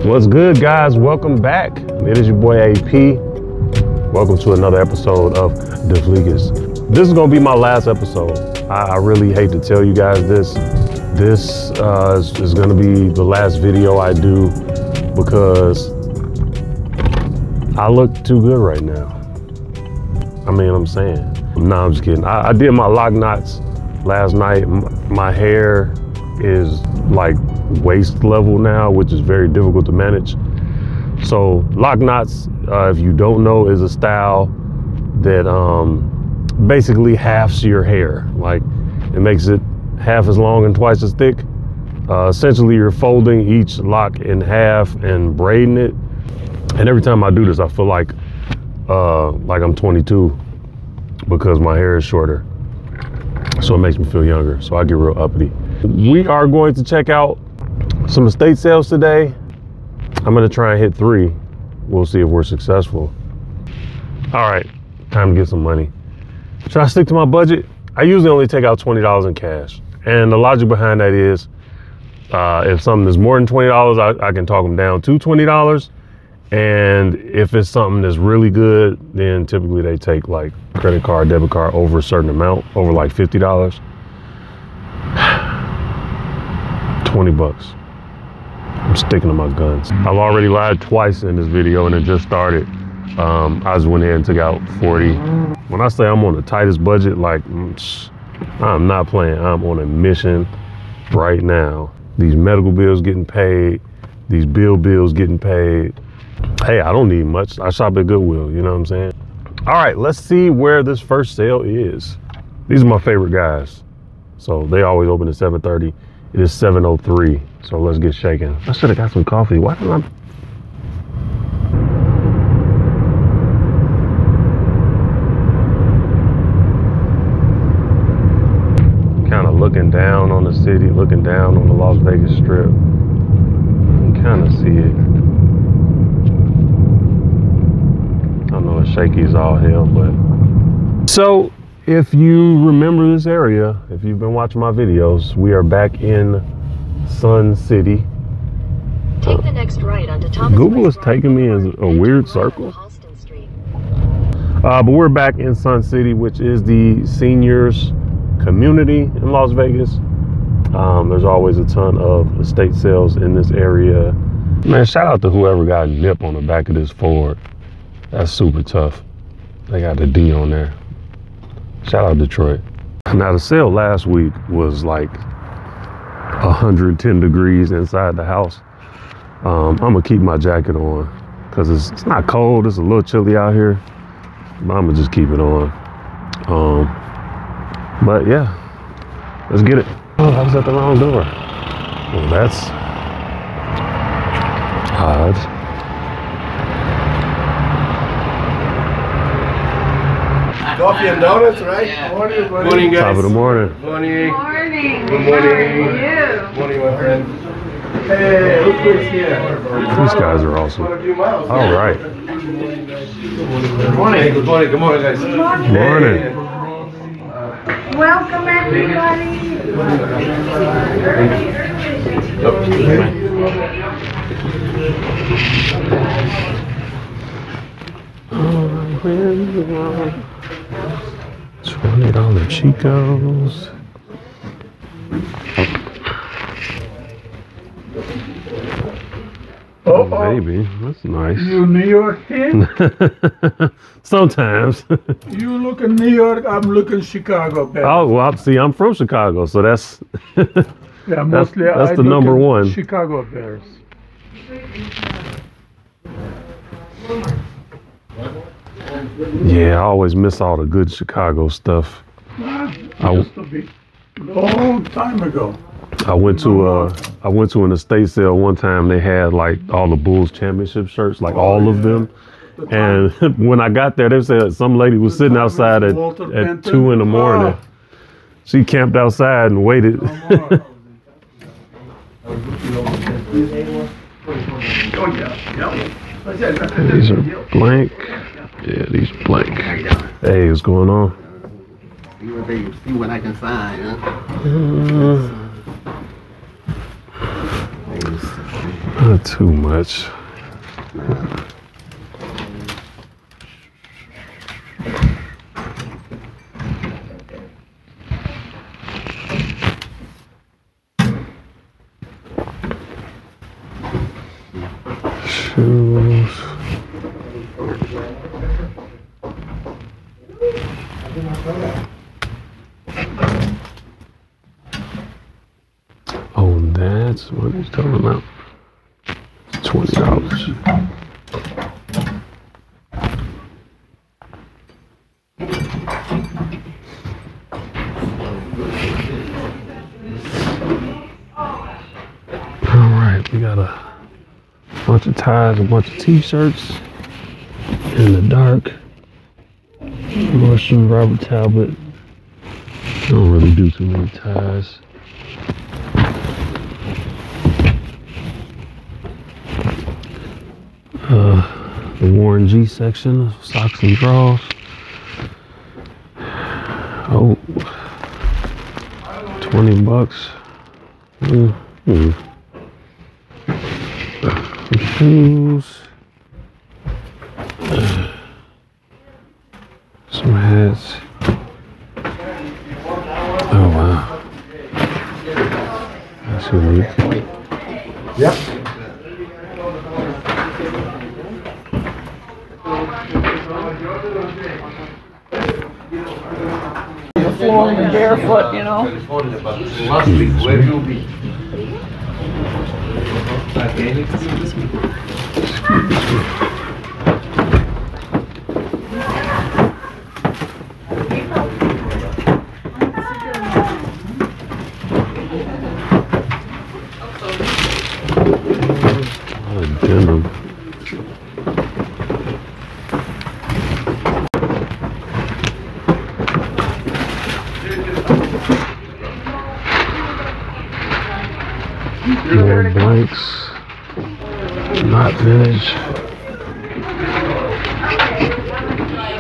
What's good, guys? Welcome back. It is your boy AP. Welcome to another episode of DaFleekest. This is gonna be my last episode. I really hate to tell you guys this. This is gonna be the last video I do because I look too good right now. I mean, I'm saying. No, I'm just kidding. I did my lock knots last night. My hair is like waist level now, which is very difficult to manage. So lock knots, if you don't know, is a style that basically halves your hair. Like, it makes it half as long and twice as thick. Essentially, you're folding each lock in half and braiding it. And every time I do this, I feel like I'm 22 because my hair is shorter. So it makes me feel younger. So I get real uppity. We are going to check out some estate sales today. I'm gonna try and hit 3. We'll see if we're successful. All right, time to get some money. Should I stick to my budget? I usually only take out $20 in cash. And the logic behind that is, if something is more than $20, I can talk them down to $20. And if it's something that's really good, then typically they take like credit card, debit card over a certain amount, over like $50. 20 bucks. I'm sticking to my guns. I've already lied twice in this video and it just started. I just went ahead and took out 40. When I say I'm on the tightest budget, like, I'm not playing. I'm on a mission right now. These medical bills getting paid, these bills getting paid. Hey, I don't need much. I shop at Goodwill, you know what I'm saying? All right, let's see where this first sale is. These are my favorite guys. So they always open at 7:30. It is 7:03, so let's get shaking. I should have got some coffee. Why didn't I? Kind of looking down on the city, looking down on the Las Vegas Strip. You can kind of see it. I know it's shaky as all hell, but. So, if you remember this area, if you've been watching my videos, we are back in Sun City. Take the next right onto Thomas Google is taking me in a weird circle. But we're back in Sun City, which is the seniors community in Las Vegas. There's always a ton of estate sales in this area. Man, shout out to whoever got nip on the back of this Ford. That's super tough. They got the D on there. Shout out Detroit. Now the sale last week was like 110 degrees inside the house. I'm gonna keep my jacket on because it's not cold, it's a little chilly out here, but I'm gonna just keep it on. But yeah, let's get it. Oh, I was at the wrong door. Well, that's odd. Coffee and donuts, right? Yeah. Morning, morning, guys. Top of the morning. Morning. Morning. Good morning. How are you? Morning, my friend. Hey, look who's here. These guys are awesome. All right. Good morning. Hey, good morning. Good morning, guys. Good morning. Morning. Welcome, everybody. $20 Chicos. Oh, baby, that's nice. You New York kid? Sometimes. You look in New York, I'm looking Chicago. Bears. Oh, well, see, I'm from Chicago, so that's yeah, mostly that's I the look number in one. Chicago Bears. Yeah, I always miss all the good Chicago stuff. Used to be long time ago. I went to an estate sale one time. They had like all the Bulls championship shirts, like all of them. And when I got there, they said some lady was sitting outside at 2 in the morning. She camped outside and waited. These are blank. Yeah, these blank. Hey, what's going on? See what I can find. Huh? Not too much. Shoes. Oh, that's what he's talking about. $20. All right, we got a bunch of ties, a bunch of t-shirts in the dark. Nordstrom, Robert Talbot. I don't really do too many ties. The Warren G section, socks and drawers. Oh, $20. Shoes. Some hats. Oh wow. That's unique. Yep. Flowing barefoot, you know. Last week, where you be? Denim. More blanks, not vintage.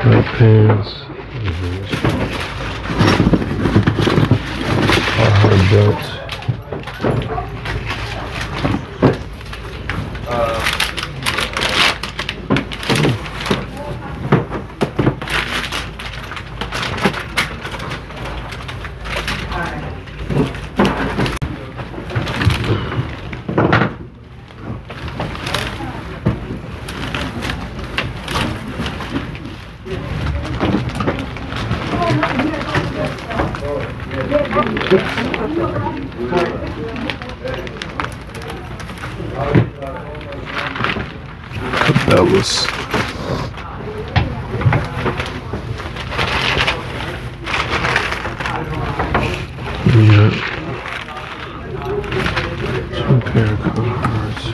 Sweatpants. Carhartt belts. Cabela's. Yeah. Two pair of Carhartts.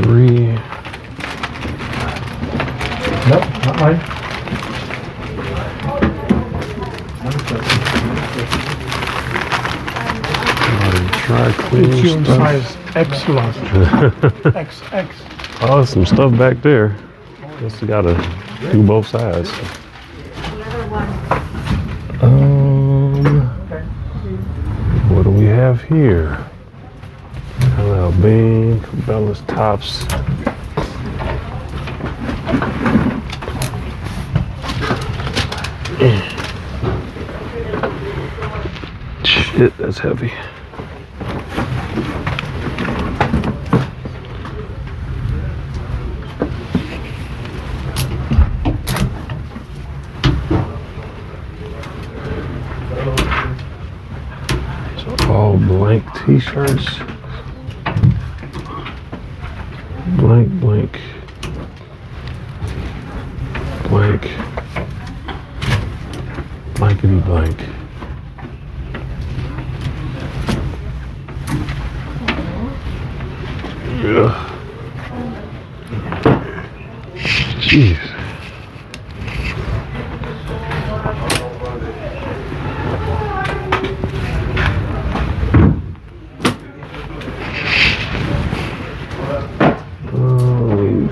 Three. Nope, not mine. Try clean It's your stuff. size Epsilon. XX. Oh, some stuff back there. Guess we gotta do both sides. What do we have here? LL Bean, Cabela's tops. Shit, that's heavy. So all blank t-shirts. Blank, blank. Blank. Blankety blank. Yeah. Jeez.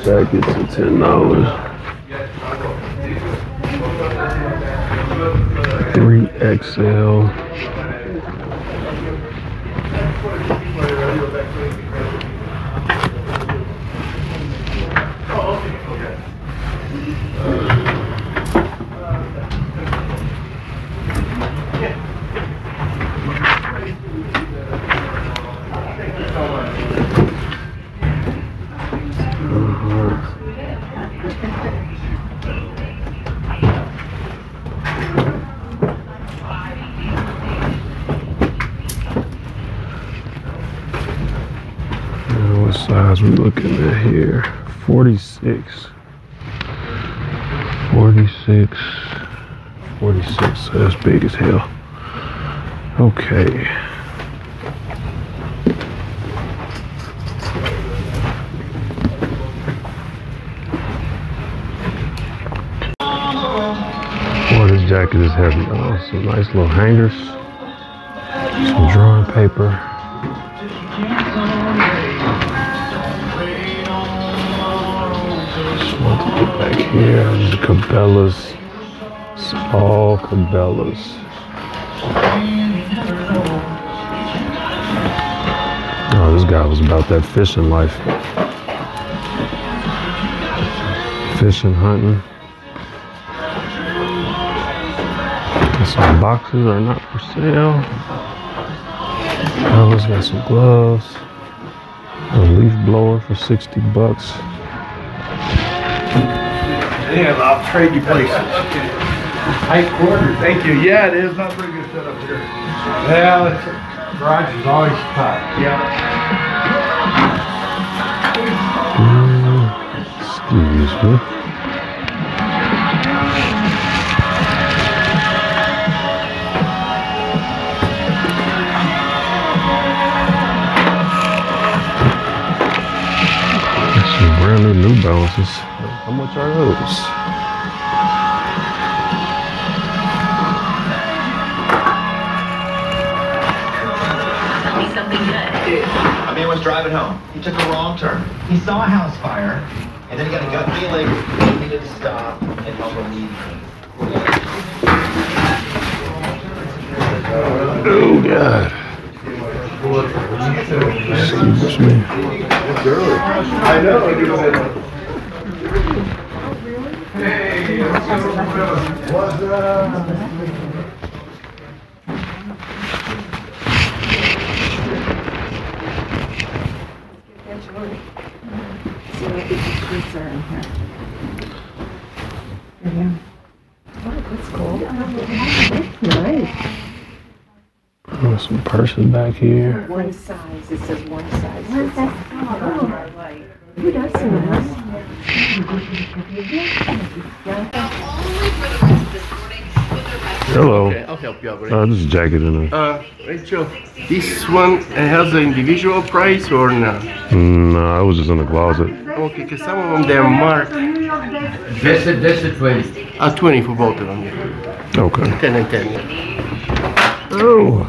jackets for $10. 3XL. What size we looking at here? 46. 46. 46. So that's big as hell. Okay. Boy, this jacket is heavy. Oh, some nice little hangers. Some drawing paper. Just want to get back here. The Cabela's. It's all Cabela's. Oh, this guy was about that fishing life. Fishing, hunting. Some boxes are not for sale. Cabela's got some gloves. A leaf blower for $60. Yeah, I'll trade you places. Tight quarters. Thank you. Yeah, it is. Not very good setup here. Yeah, the garage is always tight. Yeah. Excuse me. Some brand new Balances. How much are those? A man was driving home. He took a wrong turn. He saw a house fire, and then he got a gut feeling he needed to stop and help relieve him. Oh, God. Excuse me. I know. Hey, what's up? Oh, some purses back here. One size. It says one size. Where's that? Who does this? Hello. Okay, I'll help you out with it. This is a jacket in a... Rachel, this one has the individual price or not? No, it was just in the closet. Okay, because some of them they're marked. That's a 20. 20 for both of them. Yeah. Okay. 10 and 10. Oh.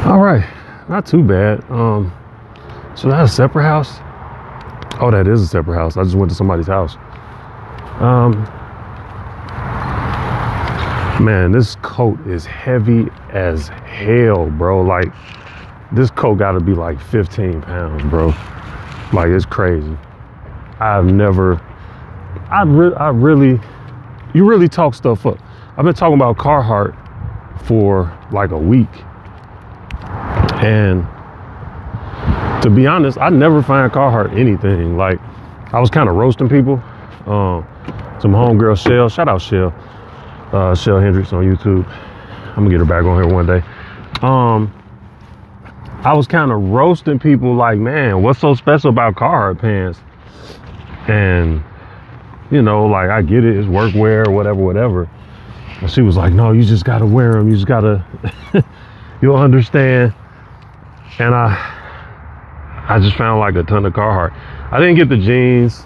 All right, not too bad. So that's a separate house. Oh, that is a separate house. I just went to somebody's house. Man, this coat is heavy as hell, bro. Like, this coat gotta be like 15 pounds, bro. Like, it's crazy. You really talk stuff up. I've been talking about Carhartt for like a week. And to be honest, I never find Carhartt anything. Like, I was kind of roasting people. Some homegirl, Shell, shout out Shell. Shell Hendricks on YouTube. I'm gonna get her back on here one day. I was kind of roasting people like, man, what's so special about Carhartt pants? And, you know, like, I get it, it's workwear, whatever. And she was like, no, you just gotta wear them. You just gotta, you'll understand. And I just found like a ton of Carhartt. I didn't get the jeans.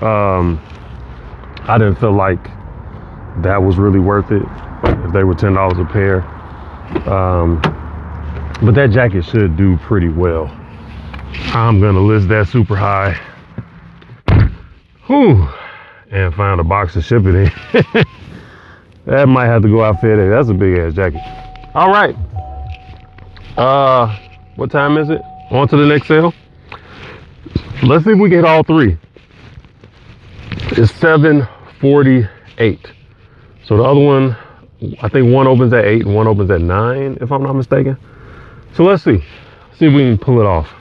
I didn't feel like that was really worth it if they were $10 a pair. But that jacket should do pretty well. I'm gonna list that super high. Whew. And find a box to ship it in. That might have to go out FedEx. That's a big ass jacket. All right. What time is it? On to the next sale. Let's see if we get all three. It's 7:48. So the other one, I think one opens at 8 and one opens at 9, if I'm not mistaken. So let's see. See if we can pull it off.